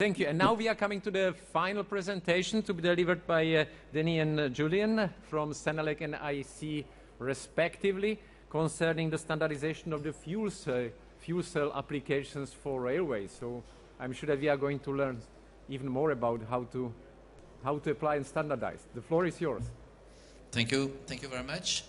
Thank you. And now we are coming to the final presentation to be delivered by Denis and Julian from Senelec and IEC respectively, concerning the standardization of the fuel cell applications for railways. So I'm sure that we are going to learn even more about how to apply and standardize. The floor is yours. Thank you very much.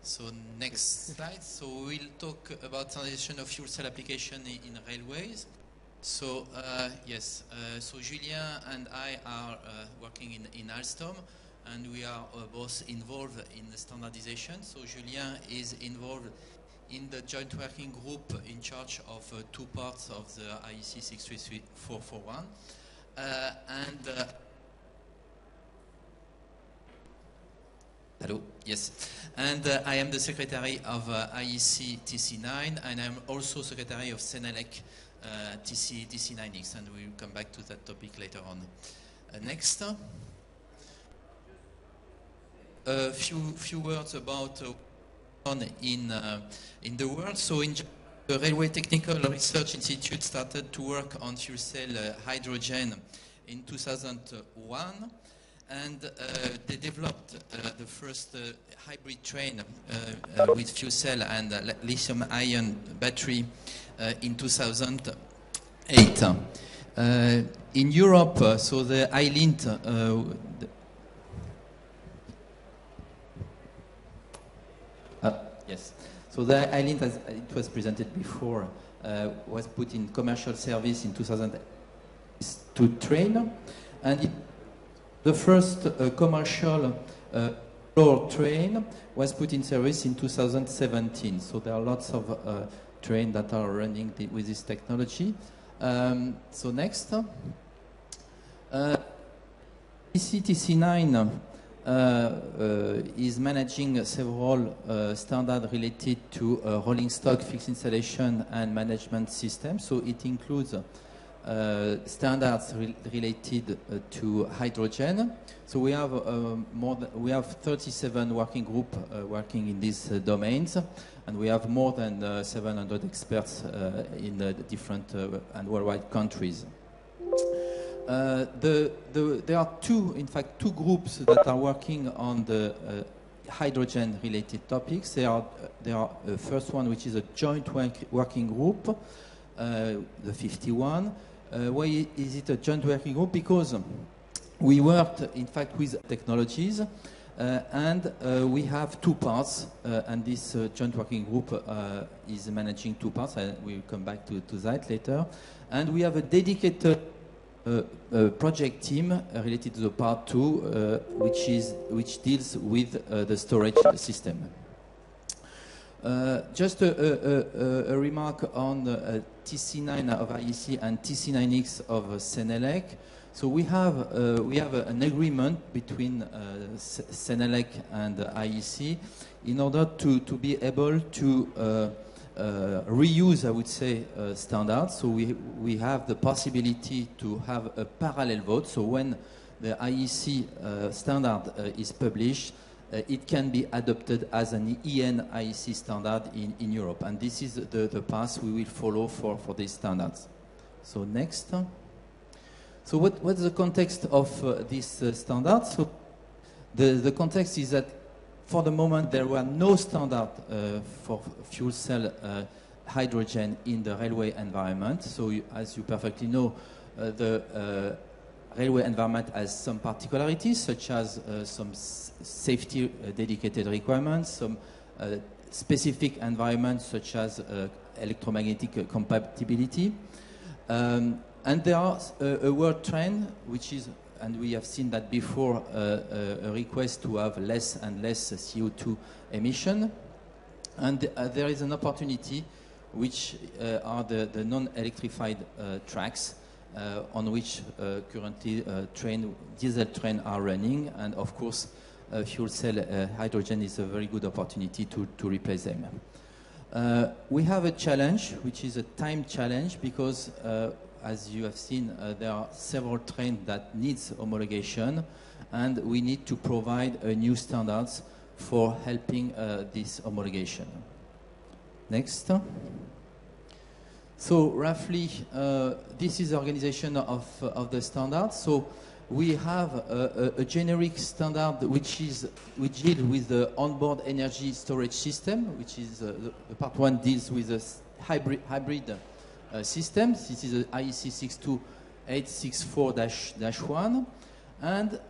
So next slide. So we'll talk about standardization of fuel cell application in railways. So yes, so Julien and I are working in Alstom, and we are both involved in the standardization. So Julien is involved in the joint working group in charge of two parts of the IEC 63441. Hello, yes. And I am the secretary of IEC TC9, and I'm also secretary of Senelec TC9X, and we'll come back to that topic later on. Next. A few words about in the world. So in the Railway Technical Research Institute started to work on fuel cell hydrogen in 2001. And they developed the first hybrid train with fuel cell and lithium-ion battery in 2008. In Europe, so the iLint, yes. So the iLint, as it was presented before, was put in commercial service in 2008 to train, and the first commercial floor train was put in service in 2017. So there are lots of trains that are running with this technology. So next. ECTC9 is managing several standards related to rolling stock, fixed installation, and management systems. So it includes standards related to hydrogen. So we have we have 37 working groups working in these domains, and we have more than 700 experts in different and worldwide countries. There are two groups that are working on the hydrogen-related topics. There are first one, which is a joint working group, the 51. Why is it a joint working group? Because we worked, in fact, with technologies, and we have two parts, and this joint working group is managing two parts. We'll come back to that later. And we have a dedicated project team related to the part 2, which deals with the storage system. Just a remark on TC9 of IEC and TC9X of Senelec. So we have an agreement between Senelec and IEC in order to be able to reuse, I would say, standards. So we have the possibility to have a parallel vote. So when the IEC standard is published, it can be adopted as an EN IEC standard in Europe. And this is the path we will follow for these standards. So next. So what's the context of this standard? So the context is that for the moment there were no standard for fuel cell hydrogen in the railway environment. So as you perfectly know, the railway environment has some particularities, such as some safety dedicated requirements, some specific environments such as electromagnetic compatibility. And there are a world trend, which is, and we have seen that before, a request to have less and less CO2 emission. And there is an opportunity, which are the non-electrified tracks, on which currently diesel trains are running, and of course fuel cell hydrogen is a very good opportunity to replace them. We have a challenge, which is a time challenge, because as you have seen, there are several trains that needs homologation, and we need to provide new standards for helping this homologation. Next. So roughly, this is the organization of the standard. So we have a generic standard which deals with the onboard energy storage system, which is the part one deals with the hybrid systems. This is the IEC 62864-1, and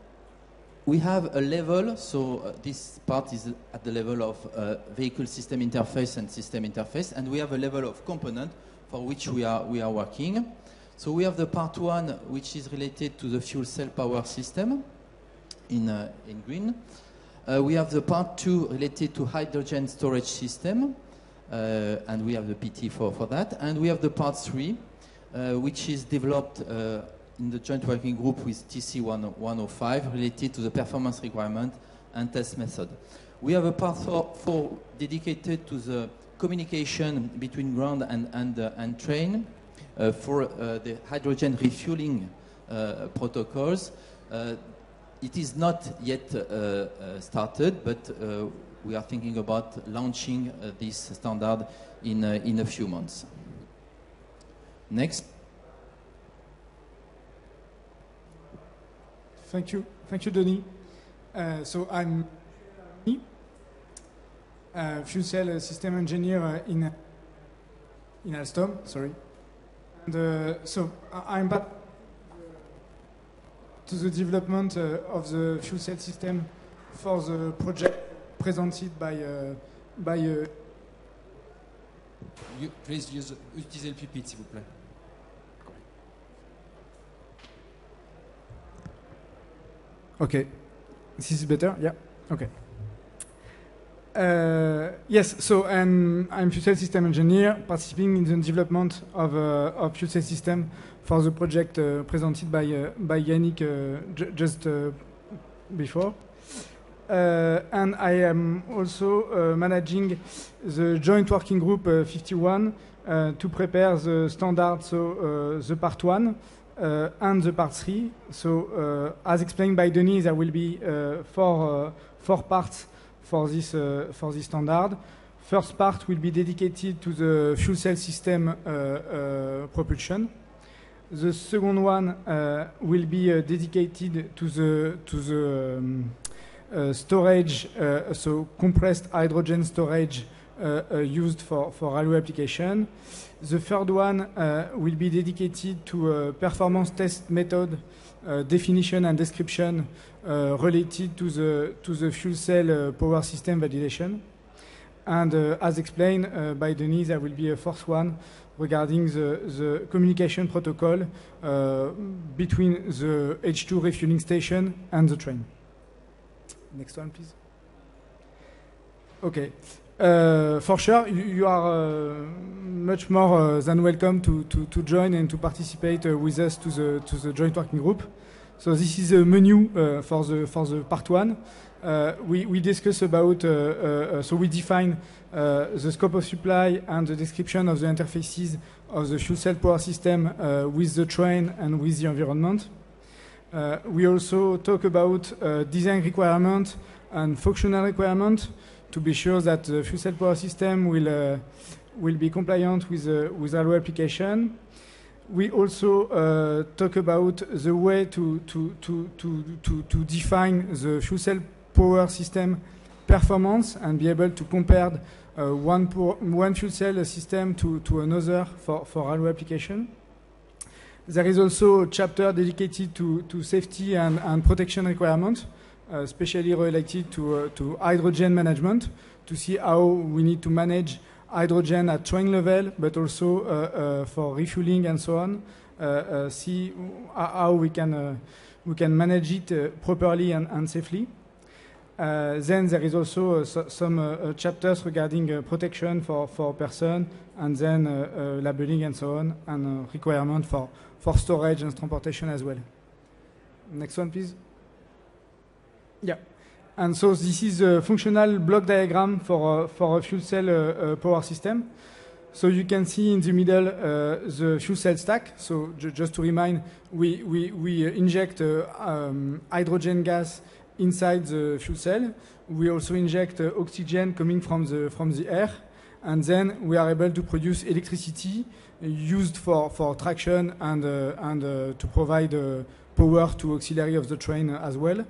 we have a level. So this part is at the level of vehicle system interface and system interface, and we have a level of component for which we are working. So we have the part one, which is related to the fuel cell power system in green. We have the part two related to hydrogen storage system, and we have the PT for that. And we have the part three, which is developed in the joint working group with TC105, related to the performance requirement and test method. We have a part four dedicated to the communication between ground and train for the hydrogen refueling protocols. It is not yet started, but we are thinking about launching this standard in a few months. Next. Thank you, Denis. So I'm fuel cell system engineer in Alstom. Sorry, and so I'm back to the development of the fuel cell system for the project presented by. Please utilisez le pupitre, s'il vous plaît. Okay, this is better. Yeah. Okay. Yes, so I'm fuel cell system engineer, participating in the development of fuel cell system for the project presented by Yannick just before. And I am also managing the joint working group 51 to prepare the standard, so the part 1 and the part 3. So as explained by Denis, there will be four parts for this standard. First part will be dedicated to the fuel cell system propulsion. The second one will be dedicated to the storage, so compressed hydrogen storage used for railway application. The third one will be dedicated to performance test method definition and description related to the fuel cell power system validation. And as explained by Denis, there will be a fourth one regarding the communication protocol between the H2 refueling station and the train. Next one, please. Okay. For sure, you are much more than welcome to join and to participate with us to the joint working group. So this is a menu for the part 1. We discuss about, so we define the scope of supply and the description of the interfaces of the fuel cell power system with the train and with the environment. We also talk about design requirement and functional requirement to be sure that the fuel cell power system will be compliant with railway application. We also talk about the way to define the fuel cell power system performance and be able to compare one fuel cell system to another for railway application. There is also a chapter dedicated to safety and protection requirements, especially related to hydrogen management, to see how we need to manage hydrogen at train level, but also for refueling and so on. See how we can manage it properly and safely. Then there is also some chapters regarding protection for person, and then labeling and so on, and requirement for storage and transportation as well. Next one, please. Yeah. And so this is a functional block diagram for a fuel cell power system. So you can see in the middle the fuel cell stack. So just to remind, we inject hydrogen gas inside the fuel cell. We also inject oxygen coming from the air, and then we are able to produce electricity used for traction and to provide power to auxiliary of the train as well.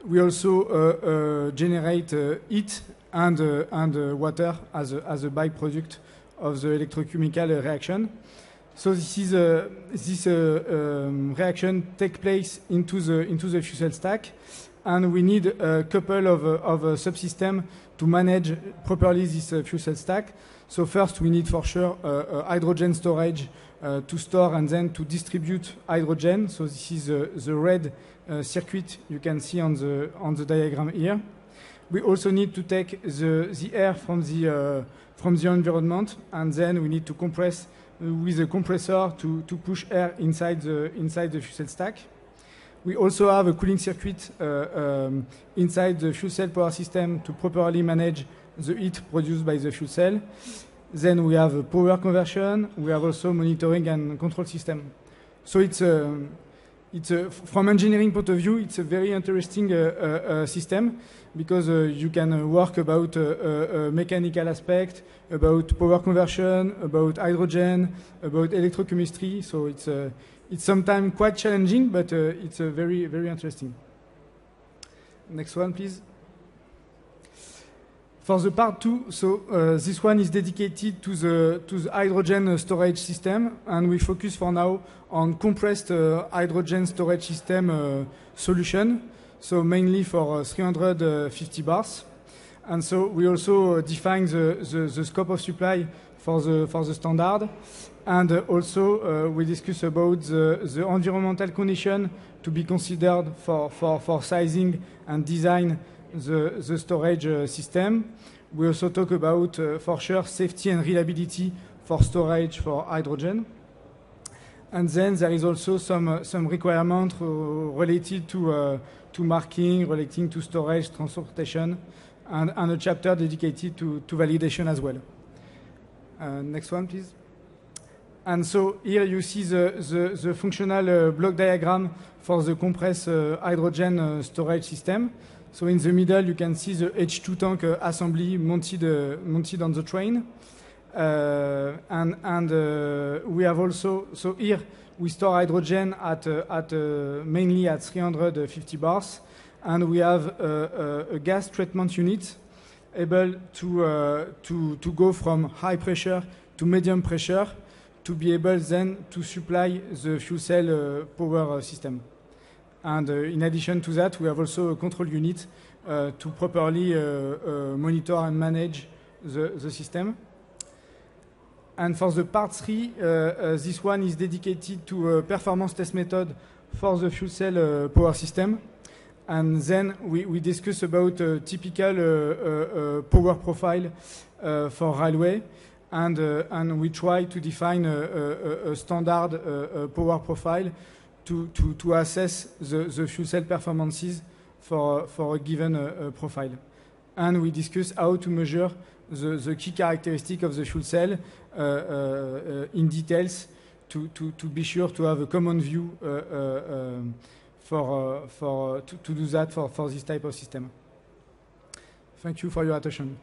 We also generate heat and water as a byproduct of the electrochemical reaction. So this reaction takes place into the fuel cell stack, and we need a couple of subsystems to manage properly this fuel cell stack. So first, we need for sure hydrogen storage to store and then to distribute hydrogen. So this is the red circuit you can see on the diagram here. We also need to take the air from the environment, and then we need to compress with a compressor to push air inside the fuel cell stack. We also have a cooling circuit inside the fuel cell power system to properly manage the heat produced by the fuel cell. Then we have a power conversion. We have also monitoring and control system. So from engineering point of view, it's a very interesting system because you can work about mechanical aspect, about power conversion, about hydrogen, about electrochemistry. So it's sometimes quite challenging, but it's very, very interesting. Next one, please. For the part 2, so this one is dedicated to the hydrogen storage system, and we focus for now on compressed hydrogen storage system solution, so mainly for 350 bars. And so we also define the scope of supply for the standard, and also we discuss about the environmental condition to be considered for sizing and design the storage system. We also talk about, for sure, safety and reliability for storage for hydrogen. And then there is also some requirement related to marking, relating to storage, transportation, and a chapter dedicated to validation as well. Next one, please. And so here you see the functional block diagram for the compressed hydrogen storage system. So in the middle, you can see the H2 tank assembly mounted on the train. And we have also, so here we store hydrogen at mainly at 350 bars. And we have a gas treatment unit able to go from high pressure to medium pressure to be able then to supply the fuel cell power system. And in addition to that, we have also a control unit to properly monitor and manage the system. And for the part 3, this one is dedicated to a performance test method for the fuel cell power system. And then we discuss about a typical power profile for railway. And we try to define a standard power profile to assess the fuel cell performances for a given profile. And we discuss how to measure the key characteristic of the fuel cell in details to be sure to have a common view to do that for this type of system. Thank you for your attention.